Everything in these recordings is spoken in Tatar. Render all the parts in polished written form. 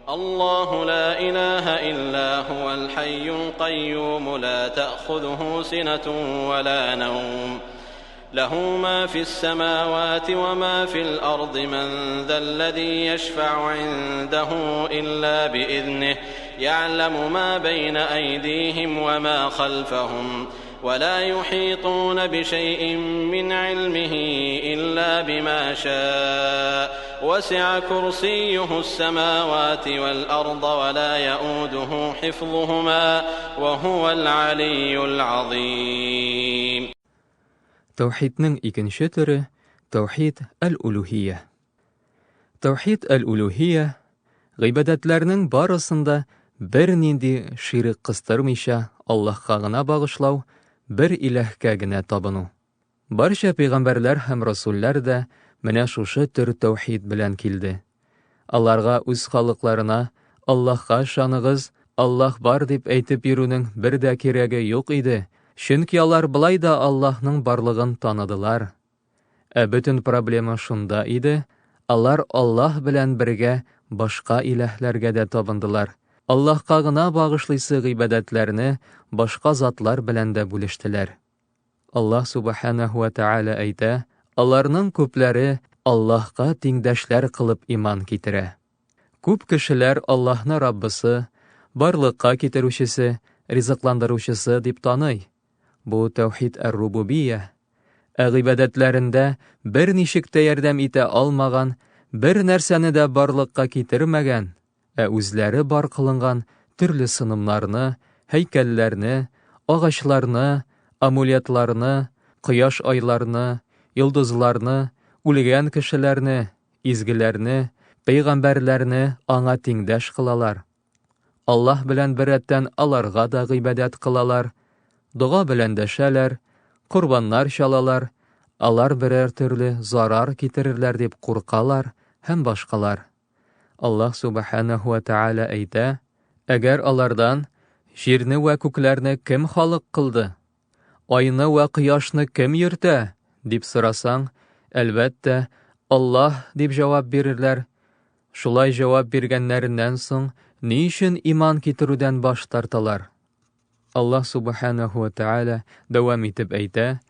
الله لا إله إلا هو الحي القيوم لا تأخذه سنة ولا نوم له ما في السماوات وما في الأرض من ذا الذي يشفع عنده إلا بإذنه يعلم ما بين أيديهم وما خلفهم ولا يحيطون بشيء من علمه إلا بما شاء وسع كرسيه السماوات والأرض ولا يؤوده حفظهما وهو العلي العظيم. Тәүхиднең икенче төре тәүхид әл-улухия. Тәүхид әл-улухия гыйбадәтләрнең барысында бер нинди ширк кыстырмыйча Аллаһка гына багышлау, бер иләһкә генә табыну. Барча пәйгамбәрләр һәм расуллар да менә шушы төр тәүхид белән килде. Аларга үз халыкларына Аллаһка ышаныгыз, Аллаһ бар дип әйтеп йөрүнең бер дә кирәге юк иде. Чөнки алар былай да Аллаһның барлыгын таныдылар. Бөтен проблема шунда иде, алар Аллаһ белән бергә башка иләһләргә дә табындылар. Аллаһка гына багышлыйсы гыйбадәтләрне башка затлар белән дә бүлештеләр. Аллаһ субханаһу ва тааля әйтә, аларның күпләре Аллаһка тиңдәшләр кылып иман китерә. Күп кешеләр Аллаһны Раббысы, барлыкка китерүчесе, ризыкландыручысы дип таный. Бу тәүхид ар-рубубия. Гыйбадәтләрендә бер ничек тә ярдәм итә алмаган, бер нәрсәне дә барлыкка китермәгән, үзләре бар кылынган төрле сынымнарны, һәйкәлләрне, агачларны, амулетларны, кояш айларны, йолдызларны, үлгән кешеләрне, изгеләрне, пәйгамбәрләрне аңа тиңдәш кылалар. Аллаһ белән беррәттән аларга да гыйбадәт кылалар. Дуга белән дәшәләр, курбаннар чалалар, алар берәр төрле зарар китерерләр дип куркалар һәм башкалар. Аллаһ субханаһу ва тааля әйтә, әгәр алардан җирне вә күкләрне кем халык кылды, айны вә кояшны кем йөртә дип сорасаң, әлбәттә Аллаһ дип җавап бирерләр. Шулай җавап биргәннәреннән соң ни өчен иман китерүдән баш тарталар? Аллаһ субханаһу ва тааля дәвам итеп әйтә,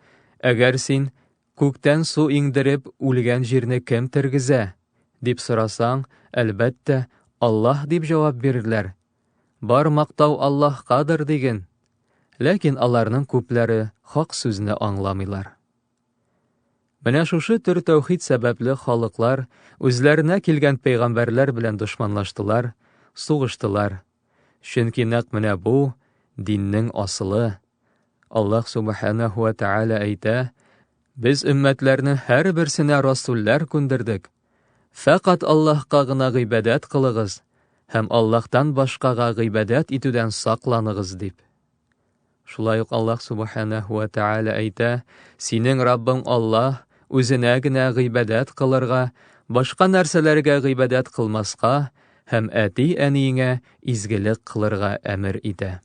әгәр син күктән су иңдереп үлгән җирне кем тергезә дип сорасаң, әлбәттә Аллаһ дип җавап бирерләр. Бар мактау Аллаһкадыр диген. Ләкин аларның күпләре хак сүзне аңламыйлар. Менә шушы төр тәүхид сәбәпле халыклар үзләренә килгән пәйгамбәрләр белән дошманлаштылар, сугыштылар. Чөнки нәкъ менә бу диннең асылы. Аллаһ субханаһу ва тааля әйтә, без өммәтләрне һәр берсенә расуллар күндердек. Фақат Аллаһка гына гыйбадәт кылыгыз һәм Аллаһтан башкага гыйбадәт итүдән сакланыгыз дип. Шулай ук Аллаһ субханаһу ва тааля әйтә, синең Раббың Аллаһ үзенә генә гыйбадәт кылырга, башка нәрсәләргә гыйбадәт кылмаска һәм әти-әниеңә изгелек кылырга әмер итә.